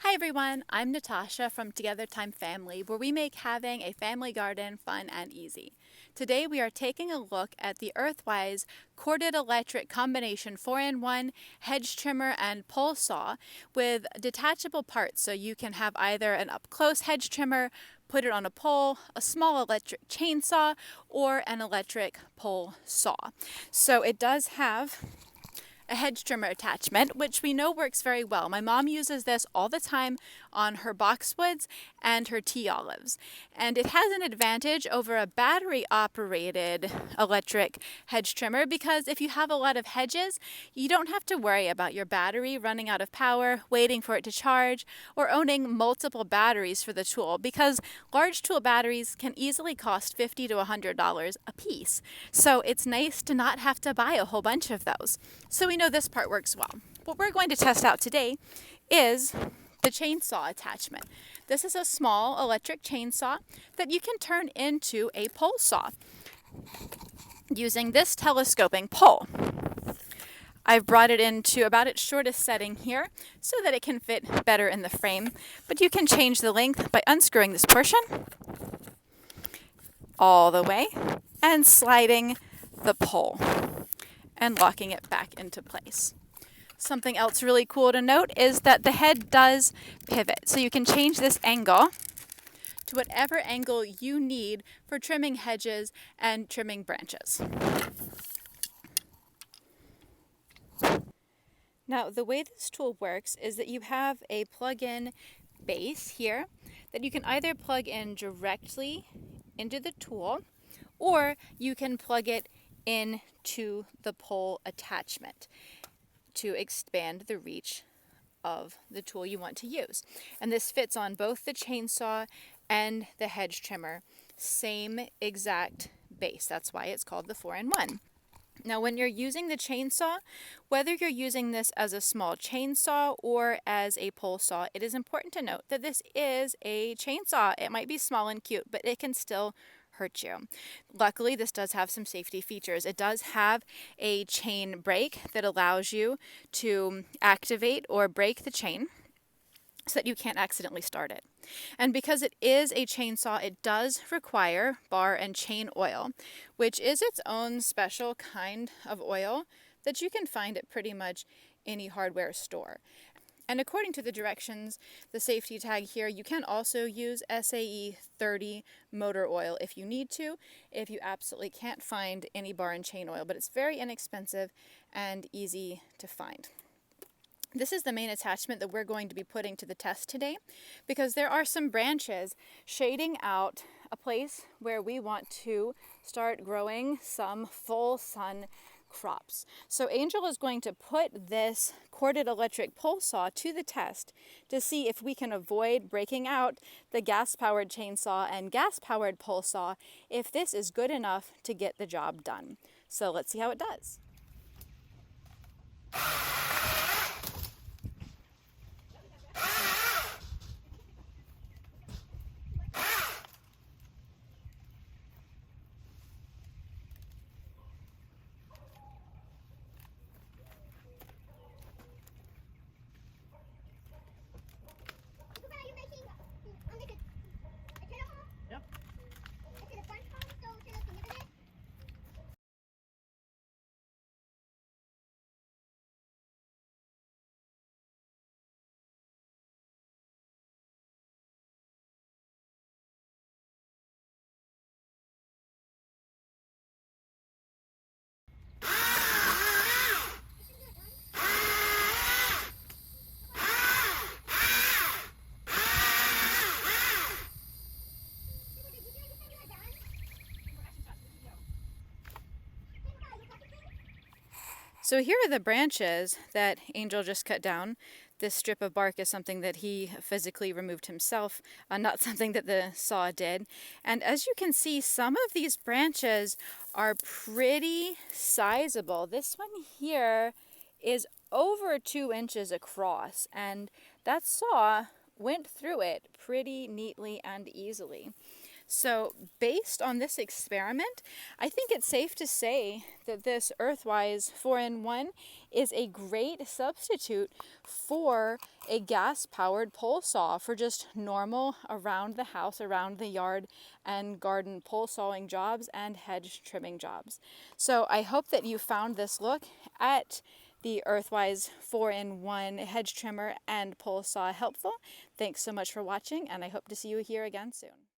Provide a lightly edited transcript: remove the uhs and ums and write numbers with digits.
Hi everyone, I'm Natasha from Together Time Family, where we make having a family garden fun and easy. Today we are taking a look at the Earthwise corded electric combination 4-in-1 hedge trimmer and pole saw with detachable parts, so you can have either an up-close hedge trimmer, put it on a pole, a small electric chainsaw, or an electric pole saw. So it does have a hedge trimmer attachment, which we know works very well. My mom uses this all the time on her boxwoods and her tea olives. And it has an advantage over a battery operated electric hedge trimmer because if you have a lot of hedges, you don't have to worry about your battery running out of power, waiting for it to charge, or owning multiple batteries for the tool because large tool batteries can easily cost $50 to $100 a piece. So it's nice to not have to buy a whole bunch of those. So we know this part works well. What we're going to test out today is the chainsaw attachment. This is a small electric chainsaw that you can turn into a pole saw using this telescoping pole. I've brought it into about its shortest setting here so that it can fit better in the frame, but you can change the length by unscrewing this portion all the way and sliding the pole and locking it back into place. Something else really cool to note is that the head does pivot, so you can change this angle to whatever angle you need for trimming hedges and trimming branches. Now, the way this tool works is that you have a plug-in base here that you can either plug in directly into the tool or you can plug it into the pole attachment to expand the reach of the tool you want to use. And this fits on both the chainsaw and the hedge trimmer. Same exact base. That's why it's called the 4-in-1. Now, when you're using the chainsaw, whether you're using this as a small chainsaw or as a pole saw, it is important to note that this is a chainsaw. It might be small and cute, but it can still hurt you. Luckily, this does have some safety features. It does have a chain brake that allows you to activate or break the chain so that you can't accidentally start it. And because it is a chainsaw, it does require bar and chain oil, which is its own special kind of oil that you can find at pretty much any hardware store. And according to the directions, the safety tag here, you can also use SAE 30 motor oil if you need to, if you absolutely can't find any bar and chain oil, but it's very inexpensive and easy to find. This is the main attachment that we're going to be putting to the test today because there are some branches shading out a place where we want to start growing some full sun crops. So Angel is going to put this corded electric pole saw to the test to see if we can avoid breaking out the gas-powered chainsaw and gas-powered pole saw if this is good enough to get the job done. So let's see how it does. So here are the branches that Angel just cut down. This strip of bark is something that he physically removed himself, not something that the saw did. And as you can see, some of these branches are pretty sizable. This one here is over 2 inches across, and that saw went through it pretty neatly and easily. So, based on this experiment, I think it's safe to say that this Earthwise 4-in-1 is a great substitute for a gas-powered pole saw for just normal around the house, around the yard and garden pole sawing jobs and hedge trimming jobs. So I hope that you found this look at the Earthwise 4-in-1 hedge trimmer and pole saw helpful. Thanks so much for watching, and I hope to see you here again soon.